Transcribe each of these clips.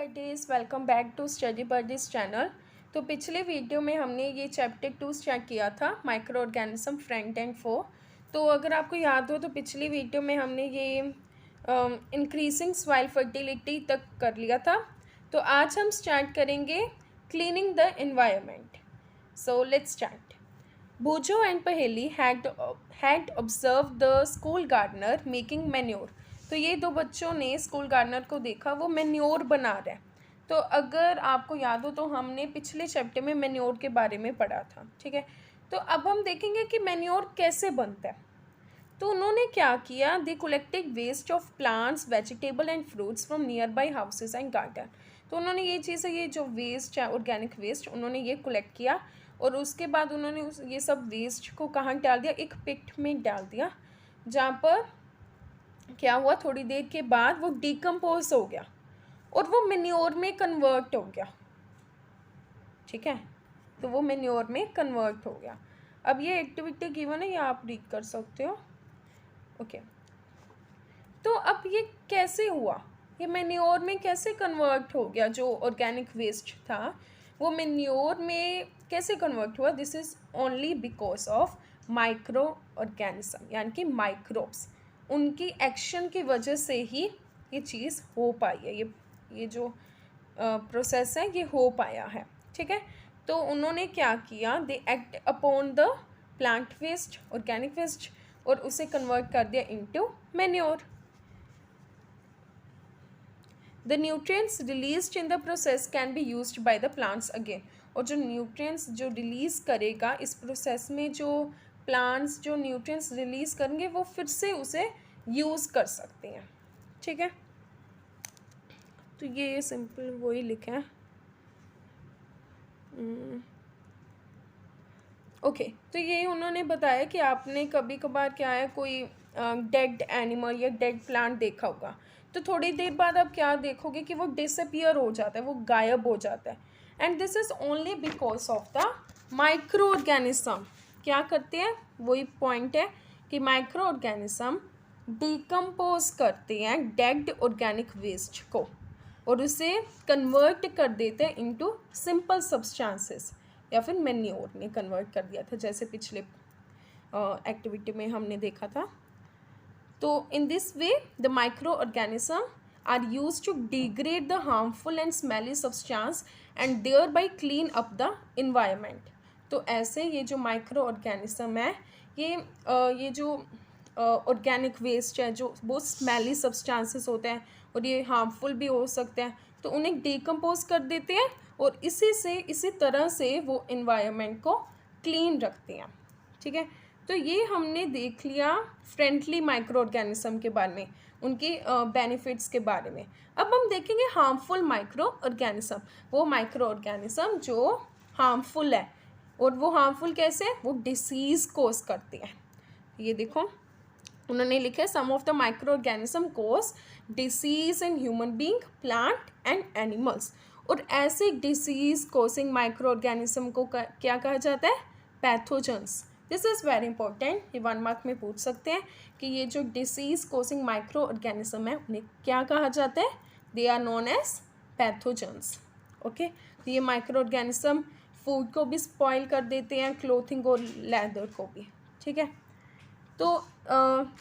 Birdies, welcome back to study birdies channel. तो पिछले video में हमने ये चैप्टर 2 स्टार्ट किया था, micro organism front end four. तो अगर आपको याद हो तो पिछली वीडियो में हमने ये इंक्रीजिंग सॉइल फर्टिलिटी तक कर लिया था। तो आज हम स्टार्ट करेंगे cleaning the environment. So let's start. Bojo and Paheli had observed the school gardener making manure। तो ये दो बच्चों ने स्कूल गार्डनर को देखा, वो मैन्योर बना रहा है। तो अगर आपको याद हो तो हमने पिछले चैप्टर में मैन्योर के बारे में पढ़ा था, ठीक है। तो अब हम देखेंगे कि मैन्योर कैसे बनता है। तो उन्होंने क्या किया, they collected waste of plants, vegetable and fruits from nearby houses and garden. तो उन्होंने ये चीज़ें, ये जो वेस्ट है ऑर्गेनिक वेस्ट, उन्होंने ये कलेक्ट किया और उसके बाद उन्होंने ये सब वेस्ट को कहाँ डाल दिया, एक पिट में डाल दिया, जहाँ पर क्या हुआ, थोड़ी देर के बाद वो डिकम्पोज हो गया और वो मैन्योर में कन्वर्ट हो गया, ठीक है। तो वो मैन्योर में कन्वर्ट हो गया। अब ये एक्टिविटी गिवन है, ये आप रीड कर सकते हो, ओके। तो अब ये कैसे हुआ, ये मैन्योर में कैसे कन्वर्ट हो गया, जो ऑर्गेनिक वेस्ट था वो मैन्योर में कैसे कन्वर्ट हुआ। This is only because of micro organism, यानी कि माइक्रोब्स, उनकी एक्शन की वजह से ही ये चीज़ हो पाई है, ये जो प्रोसेस है ये हो पाया है, ठीक है। तो उन्होंने क्या किया, they act upon the plant waste, organic waste, और उसे कन्वर्ट कर दिया into manure. The nutrients released in the process can be used by the plants again। और जो nutrients जो रिलीज़ करेगा इस प्रोसेस में, जो प्लांट्स जो nutrients रिलीज़ करेंगे वो फिर से उसे यूज़ कर सकते हैं, ठीक है। तो ये सिंपल वही लिखा है, ओके। तो ये उन्होंने बताया कि आपने कभी कभार क्या है, कोई डेड एनिमल या डेड प्लांट देखा होगा, तो थोड़ी देर बाद आप क्या देखोगे कि वो डिसअपियर हो जाता है, वो गायब हो जाता है। And this is only because of the micro organism. क्या करते हैं, वही पॉइंट है कि माइक्रो ऑर्गेनिज्म डिकम्पोज करते हैं डेड ऑर्गेनिक वेस्ट को और उसे कन्वर्ट कर देते हैं इनटू सिंपल सब्सटेंसेस, या फिर मैन्योर में कन्वर्ट कर दिया था, जैसे पिछले एक्टिविटी में हमने देखा था। तो in this way the micro organism are use to degrade the harmful and smelly substance and thereby clean up the environment. तो ऐसे ये जो माइक्रो ऑर्गेनिज्म है, ये जो ऑर्गेनिक वेस्ट है, जो बहुत स्मेली सब्सटेंसेस होते हैं और ये हार्मफुल भी हो सकते हैं, तो उन्हें डिकम्पोज कर देते हैं और इसी तरह से वो इन्वायरमेंट को क्लीन रखते हैं, ठीक है। तो ये हमने देख लिया फ्रेंडली माइक्रो ऑर्गेनिज्म के बारे में, उनके बेनिफिट्स के बारे में। अब हम देखेंगे हार्मफुल माइक्रो ऑर्गेनिज्म, वो माइक्रो ऑर्गेनिज्म जो हार्मफुल है। और वो हार्मफुल कैसे, वो डिसीज़ कोज करते हैं। ये देखो उन्होंने लिखा है, some of the micro organism cause disease in human being, plant and animals. और ऐसे डिसीज कोजिंग माइक्रो ऑर्गेनिज्म को क्या कहा जाता है, pathogens. This is very important, ये 1 मार्क में पूछ सकते हैं कि ये जो डिसीज कोजिंग माइक्रो ऑर्गेनिज्म है उन्हें क्या कहा जाता है, they are known as pathogens, okay. तो ये माइक्रो ऑर्गेनिज्म फूड को भी स्पॉइल कर देते हैं, क्लोथिंग और लेदर को भी, ठीक है। तो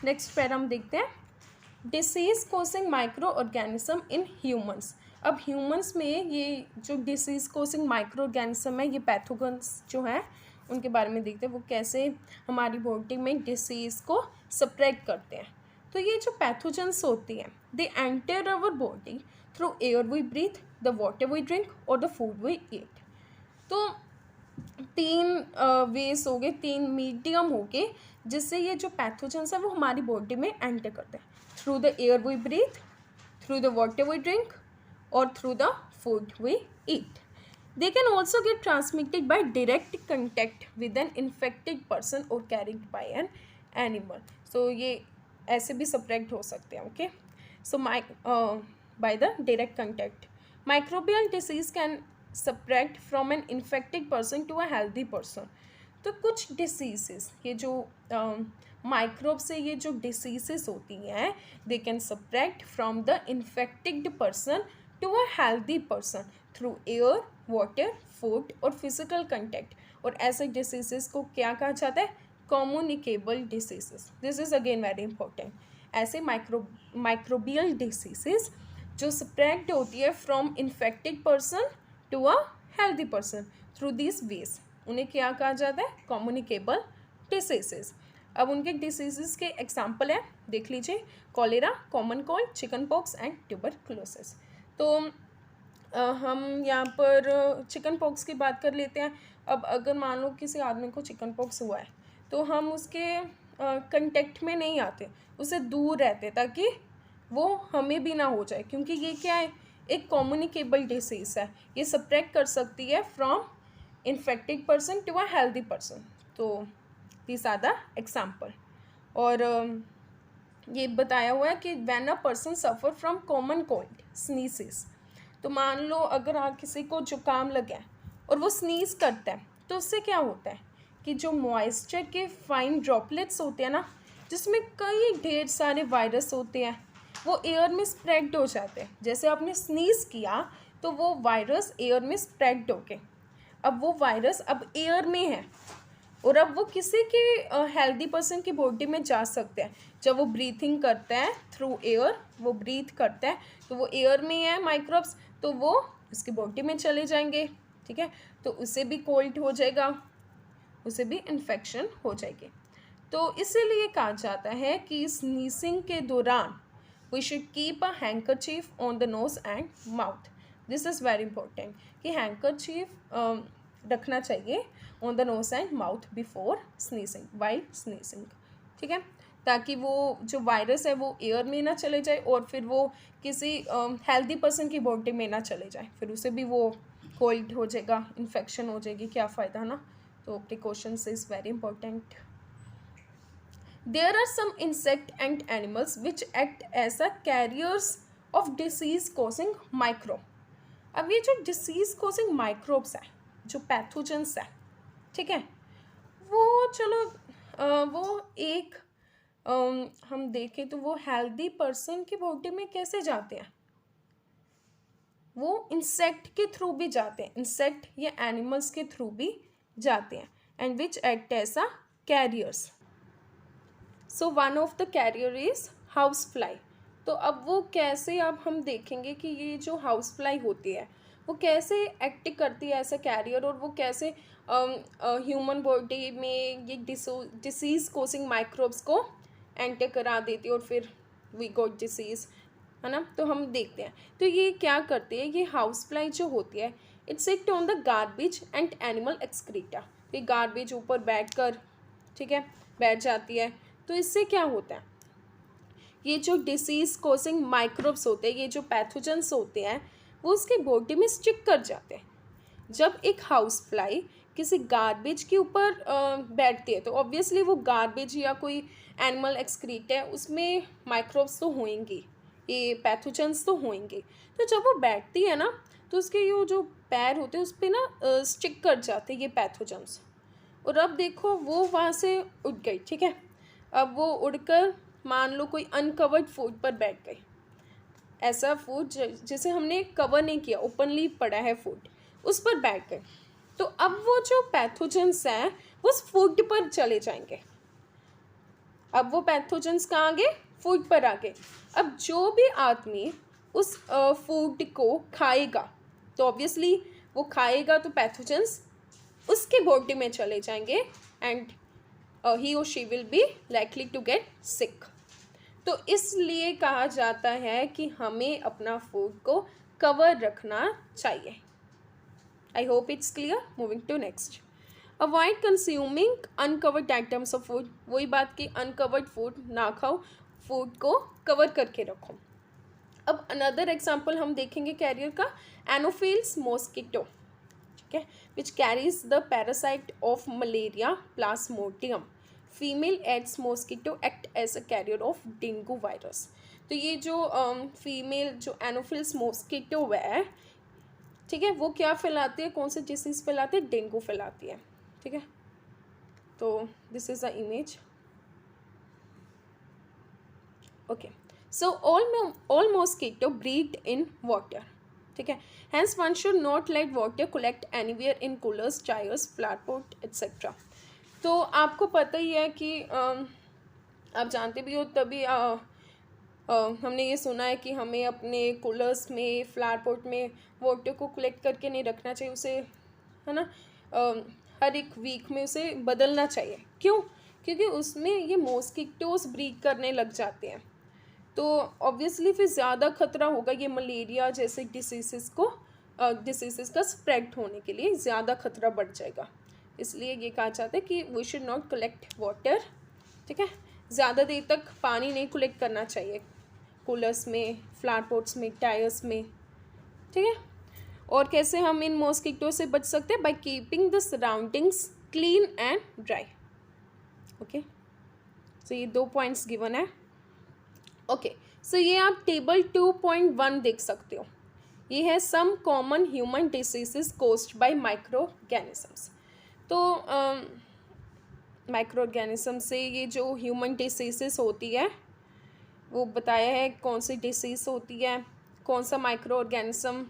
नेक्स्ट पैरा हम देखते हैं, disease causing micro organism in humans. अब ह्यूमंस में ये जो डिसीज़ कोजिंग माइक्रो ऑर्गेनिज्म है, ये पैथोजेंस जो है उनके बारे में देखते हैं, वो कैसे हमारी बॉडी में डिसीज़ को स्प्रेड करते हैं। तो ये जो पैथोजेंस होती हैं, they enter our body through air we breathe, the water we drink और द फूड वी ईट। तो 3 वेज हो गए, 3 मीडियम हो गए जिससे ये जो पैथोजेंस है वो हमारी बॉडी में एंटर करते हैं, through the air we breathe, through the water we drink और through the food we eat. They can also get transmitted by direct contact with an infected person or carried by an animal। So ये ऐसे भी spread हो सकते हैं, okay। So by the direct contact, microbial disease can spread from an infected person to a healthy person। तो कुछ diseases, ये जो माइक्रोब से ये जो diseases होती हैं, they can spread from the infected person to a healthy person through air, water, food और फिजिकल कंटेक्ट। और ऐसे डिसीजेस को क्या कहा जाता है? Communicable diseases. This is again very important. ऐसे माइक्रोबियल डिसीजेस जो स्प्रेड होती है from infected person to a healthy person through this ways, उन्हें क्या कहा जाता है? Communicable diseases. अब उनके डिसीजेस के एग्जाम्पल है, देख लीजिए। Cholera, common cold, chicken pox and tuberculosis. तो हम यहाँ पर चिकन पॉक्स की बात कर लेते हैं। अब अगर मान लो किसी आदमी को चिकन पॉक्स हुआ है तो हम उसके कंटेक्ट में नहीं आते, उससे दूर रहते ताकि वो हमें भी ना हो जाए, क्योंकि ये क्या है? एक कम्युनिकेबल डिसीज़ है, ये स्प्रेड कर सकती है from infected person to a healthy person. तो दिस आर द एग्जाम्पल। और ये बताया हुआ है कि when a person suffer from common cold sneezes. तो मान लो अगर आप किसी को जुकाम लगा है और वो स्नीज करता है तो उससे क्या होता है कि जो मॉइस्चर के फाइन ड्रॉपलेट्स होते हैं ना, जिसमें कई ढेर सारे वायरस होते हैं, वो एयर में स्प्रेड हो जाते हैं। जैसे आपने स्नीज किया तो वो वायरस एयर में स्प्रेड हो गए। अब वो वायरस अब एयर में है और अब वो किसी के हेल्दी पर्सन की बॉडी में जा सकते हैं। जब वो ब्रीथिंग करता है थ्रू एयर, वो ब्रीथ करता है तो वो एयर में है माइक्रोब्स, तो वो उसकी बॉडी में चले जाएंगे। ठीक है, तो उसे भी कोल्ड हो जाएगा, उसे भी इन्फेक्शन हो जाएगी। तो इसीलिए कहा जाता है कि स्नीजिंग के दौरान we should keep a handkerchief on the nose and mouth. This is very important कि हैंकरचीफ रखना चाहिए on the nose and mouth before sneezing, while sneezing. ठीक है, ताकि वो जो वायरस है वो एयर में ना चले जाए और फिर वो किसी हेल्दी पर्सन की बॉडी में ना चले जाए, फिर उसे भी वो कोल्ड हो जाएगा, इन्फेक्शन हो जाएगी, क्या फ़ायदा है ना। तो precautions is very important. There are some insect and animals which act as a carriers of disease causing microbe. अब ये जो डिसीज कॉजिंग माइक्रोब्स हैं, जो पैथोजेंस हैं, ठीक है, वो चलो वो एक हम देखें तो वो हेल्दी पर्सन की बॉडी में कैसे जाते हैं? वो इंसेक्ट के थ्रू भी जाते हैं, इंसेक्ट या एनिमल्स के थ्रू भी जाते हैं, and which act as a carriers. So one of the carrier is house fly. तो अब वो कैसे, अब हम देखेंगे कि ये जो हाउस फ्लाई होती है वो कैसे एक्ट करती है एज अ कैरियर, और वो कैसे ह्यूमन बॉडी में ये डिसीज़ कोजिंग माइक्रोब्स को एंटर करा देती है और फिर वी गॉट डिसीज़, है ना। तो हम देखते हैं, तो ये क्या करती है, ये हाउस फ्लाई जो होती है, it's sit on the garbage and animal excreta. ये गार्बेज ऊपर बैठ कर, ठीक है, बैठ जाती है। तो इससे क्या होता है, ये जो डिसीज़ कॉजिंग माइक्रोब्स होते हैं, ये जो पैथोजेंस होते हैं, वो उसके बॉडी में स्टिक कर जाते हैं। जब एक हाउस फ्लाई किसी गार्बेज के ऊपर बैठती है तो ऑब्वियसली वो गार्बेज या कोई एनिमल एक्सक्रीट है, उसमें माइक्रोब्स तो होंगे, ये पैथोजेंस तो होंगे। तो जब वो बैठती है ना तो उसके ये जो पैर होते हैं उस पर ना स्टिक कर जाते हैं ये पैथोजेंस। और अब देखो वो वहाँ से उड़ गई, ठीक है, अब वो उड़कर मान लो कोई अनकवर्ड फूड पर बैठ गई, ऐसा फूड जिसे हमने कवर नहीं किया, ओपनली पड़ा है फूड, उस पर बैठ गए। तो अब वो जो पैथोजेंस हैं वो उस फूड पर चले जाएंगे। अब वो पैथोजेंस कहाँ आ गए? फूड पर आ गए। अब जो भी आदमी उस फूड को खाएगा तो ऑब्वियसली वो खाएगा तो पैथोजेंस उसके बॉडी में चले जाएंगे एंड ही और she will be likely to get sick. तो इसलिए कहा जाता है कि हमें अपना फूड को कवर रखना चाहिए। I hope it's clear. Moving to next, avoid consuming uncovered items of food. वही बात कि अनकवर्ड फूड ना खाओ, फूड को कवर करके रखो। अब अनदर एग्जाम्पल हम देखेंगे कैरियर का, एनोफिल्स मॉस्किटो, ठीक है, which carries the parasite of malaria Plasmodium. Female Aedes mosquito act as a carrier of dengue virus. तो ये जो फीमेल जो एनोफिल्स मॉस्किटो है, ठीक है, वो क्या फैलाती है, कौन सी डिसीज़ फैलाती है? डेंगू फैलाती है। ठीक है, तो this is a image. Okay, so all mosquito breed in water. ठीक है। Hence one should not let water collect anywhere in coolers, tyres, flat pot etcetera. तो आपको पता ही है कि आप जानते भी हो, तभी हमने ये सुना है कि हमें अपने कूलर्स में, फ्लैट पोट में वाटर को कलेक्ट करके नहीं रखना चाहिए, उसे, है ना, हर एक वीक में उसे बदलना चाहिए। क्यों? क्योंकि उसमें ये मॉस्किटोज ब्रीड करने लग जाते हैं, तो ऑब्वियसली फिर ज़्यादा खतरा होगा ये मलेरिया जैसे डिसीज़ का स्प्रेड होने के लिए ज़्यादा खतरा बढ़ जाएगा। इसलिए ये कहा जाता है कि we should not collect water, ठीक है। ज़्यादा देर तक पानी नहीं कलेक्ट करना चाहिए कूलर्स में, फ्लैट पोट्स में, टायर्स में, ठीक है। और कैसे हम इन मॉस्किटो से बच सकते हैं? By keeping the surroundings clean and dry. Okay, so ये 2 पॉइंट्स गिवन है। ओके, सो ये आप टेबल 2.1 देख सकते हो। ये है some common human diseases caused by micro organisms. तो माइक्रो ऑर्गेनिज्म से ये जो ह्यूमन डिसीजेस होती है वो बताया है कौन सी डिसीज़ होती है, कौन सा माइक्रो ऑर्गेनिज्म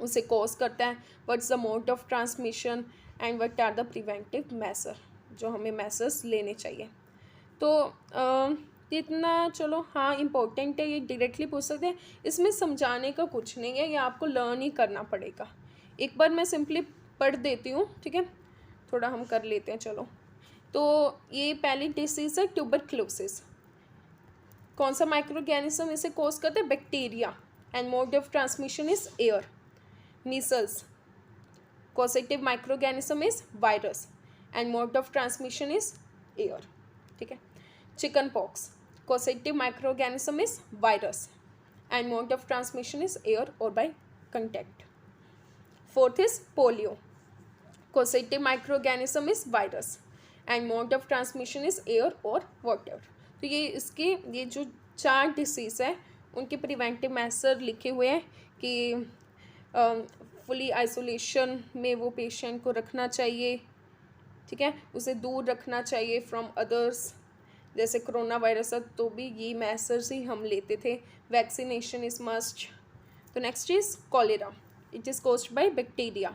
उसे कॉज करता है, what's the mode of transmission and what are the preventive measure, जो हमें मेजर्स लेने चाहिए। तो इतना चलो हाँ इम्पोर्टेंट है, ये डायरेक्टली पूछ सकते हैं, इसमें समझाने का कुछ नहीं है, ये आपको लर्न ही करना पड़ेगा। एक बार मैं सिंपली पढ़ देती हूँ, ठीक है, थोड़ा हम कर लेते हैं। चलो, तो ये पहली डिसीज़ है ट्यूबरक्लोसिस। कौन सा माइक्रो ऑर्गेनिज्म इसे कॉज करते हैं? Bacteria, and mode of transmission is air. Meselson, causative micro organism is virus and mode of transmission is air, ठीक है। Chicken pox, causative microorganism is virus and mode of transmission is air or by contact. Fourth is polio, causative microorganism is virus and mode of transmission is air or water. तो ये जो 4 disease है उनके preventive measure लिखे हुए हैं कि fully isolation में वो पेशेंट को रखना चाहिए, ठीक है, उसे दूर रखना चाहिए फ्रॉम अदर्स। जैसे कोरोना वायरस है तो भी ये मेजर्स ही हम लेते थे। Vaccination is must. तो next is cholera, it is caused by bacteria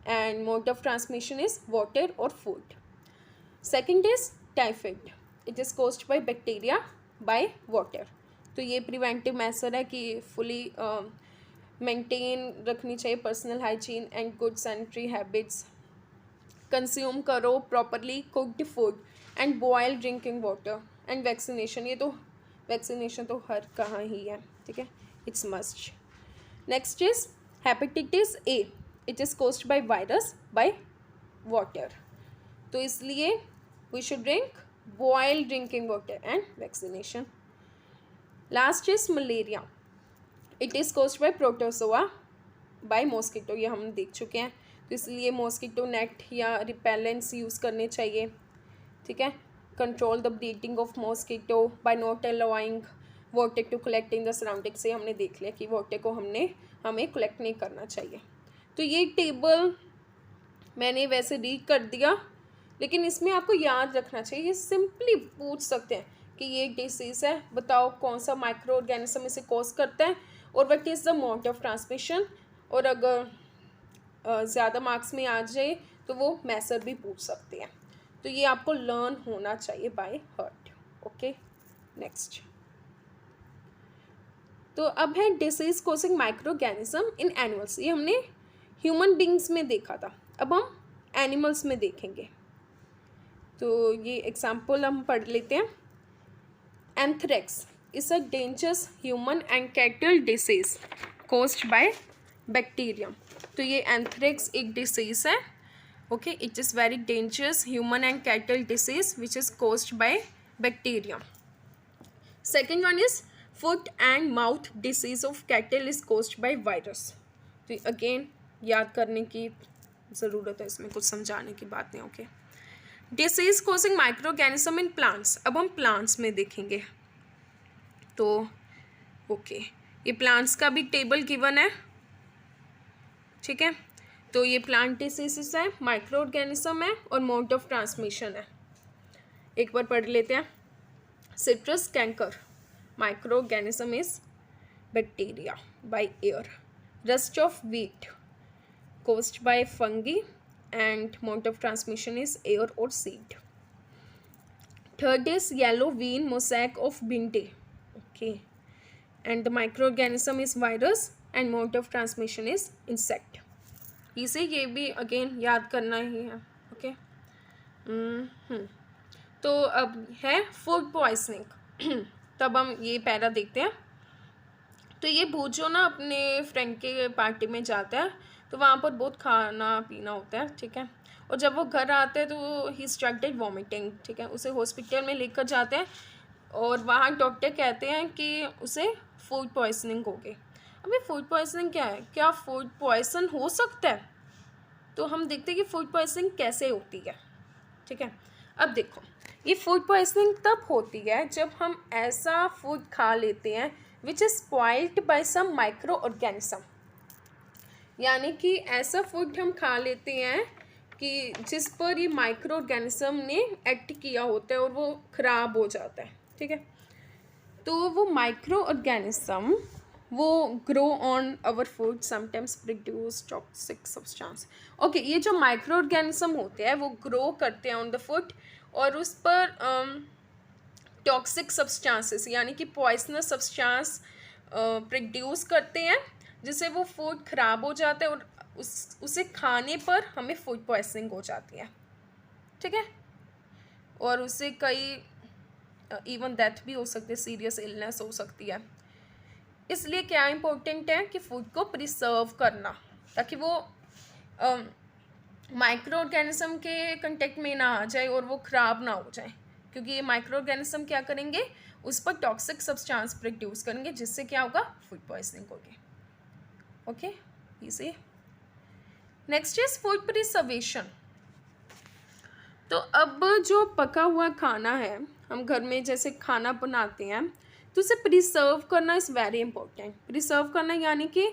and mode of transmission is water और food. Second is typhoid, it is caused by bacteria by water. तो ये प्रिवेंटिव मेजर है कि फुली मेंटेन रखनी चाहिए personal hygiene and good sanitary habits. Consume करो properly cooked food and boil drinking water and vaccination. ये तो vaccination तो हर कहाँ ही है, ठीक है, it's must. Next is hepatitis A, it is caused by virus by water. तो इसलिए we should drink boil drinking water and vaccination. Last is malaria, it is caused by protozoa by mosquito. ये हम देख चुके हैं, तो इसलिए mosquito net या रिपेलेंट्स यूज़ करने चाहिए, ठीक है। Control the breeding of mosquito by not allowing water to collect in the surrounding. से हमने देख लिया कि वाटर को हमें कलेक्ट नहीं करना चाहिए। तो ये टेबल मैंने वैसे रीड कर दिया, लेकिन इसमें आपको याद रखना चाहिए, ये सिंपली पूछ सकते हैं कि ये डिसीज़ है, बताओ कौन सा माइक्रो ऑर्गेनिज्म इसे कॉज करता है और what is the mode of transmission. और अगर ज़्यादा मार्क्स में आ जाए तो वो मेजर भी पूछ सकते हैं। तो ये आपको लर्न होना चाहिए बाय हार्ट। Okay, next. तो अब है disease causing micro organism in animals. ये हमने ह्यूमन बींग्स में देखा था, अब हम एनिमल्स में देखेंगे। तो ये एग्जाम्पल हम पढ़ लेते हैं। Anthrax is a dangerous human and cattle disease caused by bacterium. तो ये एंथ्रेक्स एक डिसीज है, okay, it is very dangerous human and cattle disease which is caused by bacterium. Second one is foot and mouth disease of cattle is caused by virus. तो again याद करने की ज़रूरत है, इसमें कुछ समझाने की बात नहीं। Okay, disease causing micro organism in plants. अब हम प्लांट्स में देखेंगे। तो ओके, ये प्लांट्स का भी टेबल गिवन है, ठीक है। तो ये प्लांट डिसीज़ है, माइक्रो ऑर्गेनिज्म है और मोड ऑफ ट्रांसमिशन है। एक बार पढ़ लेते हैं। Citrus canker, micro organism is bacteria by air. rust of wheat caused by fungi, and mode of transmission is air or seed. Third is yellow vein mosaic of Binte. Okay. And the microorganism is virus and mode of transmission is insect. इसे ये भी again याद करना ही है. Okay. तो अब है food poisoning. तब हम ये पैरा देखते हैं. तो ये भूजो ना अपने फ्रेंड के पार्टी में जाता है, तो वहाँ पर बहुत खाना पीना होता है. ठीक है. और जब वो घर आता है तो ही स्टार्टेड वॉमिटिंग. ठीक है. उसे हॉस्पिटल में लेकर जाते हैं और वहाँ डॉक्टर कहते हैं कि उसे फूड पॉइजनिंग हो गई. अभी फूड पॉइजनिंग क्या है? क्या फूड पॉइजन हो सकता है? तो हम देखते हैं कि फूड पॉइजनिंग कैसे होती है. ठीक है. अब देखो, ये फूड पॉइजनिंग तब होती है जब हम ऐसा फूड खा लेते हैं which is spoiled by some micro organism. यानी कि ऐसा फूड हम खा लेते हैं कि जिस पर ये माइक्रो ऑर्गेनिज्म ने एक्ट किया होता है और वो ख़राब हो जाता है. ठीक है. तो वो माइक्रो ऑर्गेनिज्म वो grow on our food, sometimes produce toxic substance. Okay. ये जो माइक्रो ऑर्गेनिज्म होते हैं वो ग्रो करते हैं ऑन द फूड और उस पर टॉक्सिक सब्सटेंसेस यानी कि पॉइजनस सब्सटेंस प्रोड्यूस करते हैं, जिससे वो फूड ख़राब हो जाता है और उसे खाने पर हमें फूड पॉइजनिंग हो जाती है. ठीक है. और उससे कई इवन डेथ भी हो सकती है, सीरियस इलनेस हो सकती है. इसलिए क्या इम्पोर्टेंट है कि फूड को प्रिजर्व करना, ताकि वो माइक्रो ऑर्गेनिज्म के कांटेक्ट में ना आ जाए और वो ख़राब ना हो जाए. क्योंकि ये माइक्रो ऑर्गेनिज्म क्या करेंगे, उस पर टॉक्सिक सब्सटेंस प्रोड्यूस करेंगे, जिससे क्या होगा, फूड पॉइजनिंग होगी. Okay. Easy. Next is food preservation. तो अब जो पका हुआ खाना है, हम घर में जैसे खाना बनाते हैं तो उसे प्रिजर्व करना इज़ वेरी इंपॉर्टेंट. प्रिजर्व करना यानी कि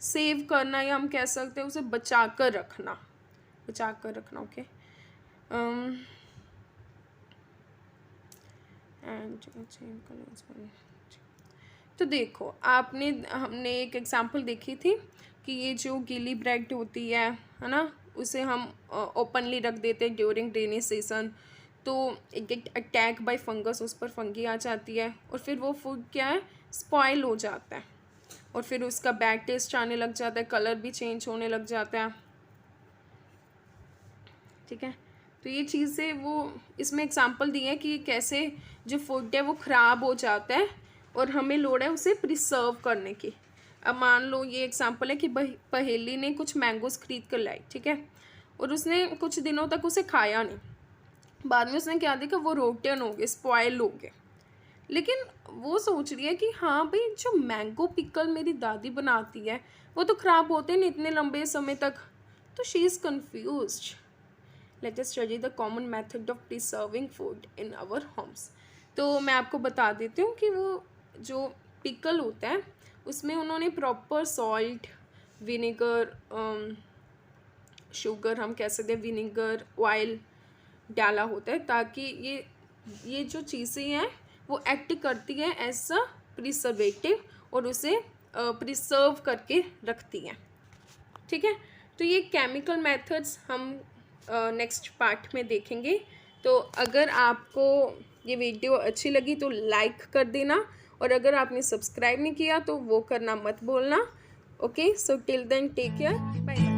सेव करना, या हम कह सकते हैं उसे बचा कर रखना. ओके. तो देखो, हमने एक एग्जांपल देखी थी कि ये जो गीली ब्रेड होती है ना, उसे हम ओपनली रख देते हैं ड्यूरिंग रेनी सीजन, तो it get attack by fungus, उस पर फंगी आ जाती है और फिर वो फूड क्या है, स्पॉइल हो जाता है और फिर उसका बैड टेस्ट आने लग जाता है, कलर भी चेंज होने लग जाता है. ठीक है. तो ये चीज़ें वो इसमें एग्जांपल दी है कि कैसे जो फूड है वो ख़राब हो जाता है और हमें लोड़ है उसे प्रिजर्व करने की. अब मान लो ये एग्जांपल है कि पहेली ने कुछ मैंगोज़ खरीद कर लाई. ठीक है. और उसने कुछ दिनों तक उसे खाया नहीं. बाद में उसने क्या देखा, वो रोटन हो गए, स्पॉइल हो गए. लेकिन वो सोच रही है कि हाँ भाई, जो मैंगो पिकल मेरी दादी बनाती है वो तो ख़राब होते नहीं इतने लंबे समय तक. तो she is confused. Let us study the common method of preserving food in our homes. तो मैं आपको बता देती हूँ कि वो जो पिकल होता है उसमें उन्होंने प्रॉपर सॉल्ट, विनेगर, शुगर, हम कह सकते हैं विनेगर, ऑयल डाला होता है, ताकि ये जो चीज़ें हैं वो एक्ट करती हैं एज अ प्रिजर्वेटिव और उसे प्रिजर्व करके रखती हैं. ठीक है. तो ये केमिकल मेथड्स हम नेक्स्ट पार्ट में देखेंगे. तो अगर आपको ये वीडियो अच्छी लगी तो लाइक कर देना, और अगर आपने सब्सक्राइब नहीं किया तो वो करना मत भूलना. Okay. So till then take care. Bye.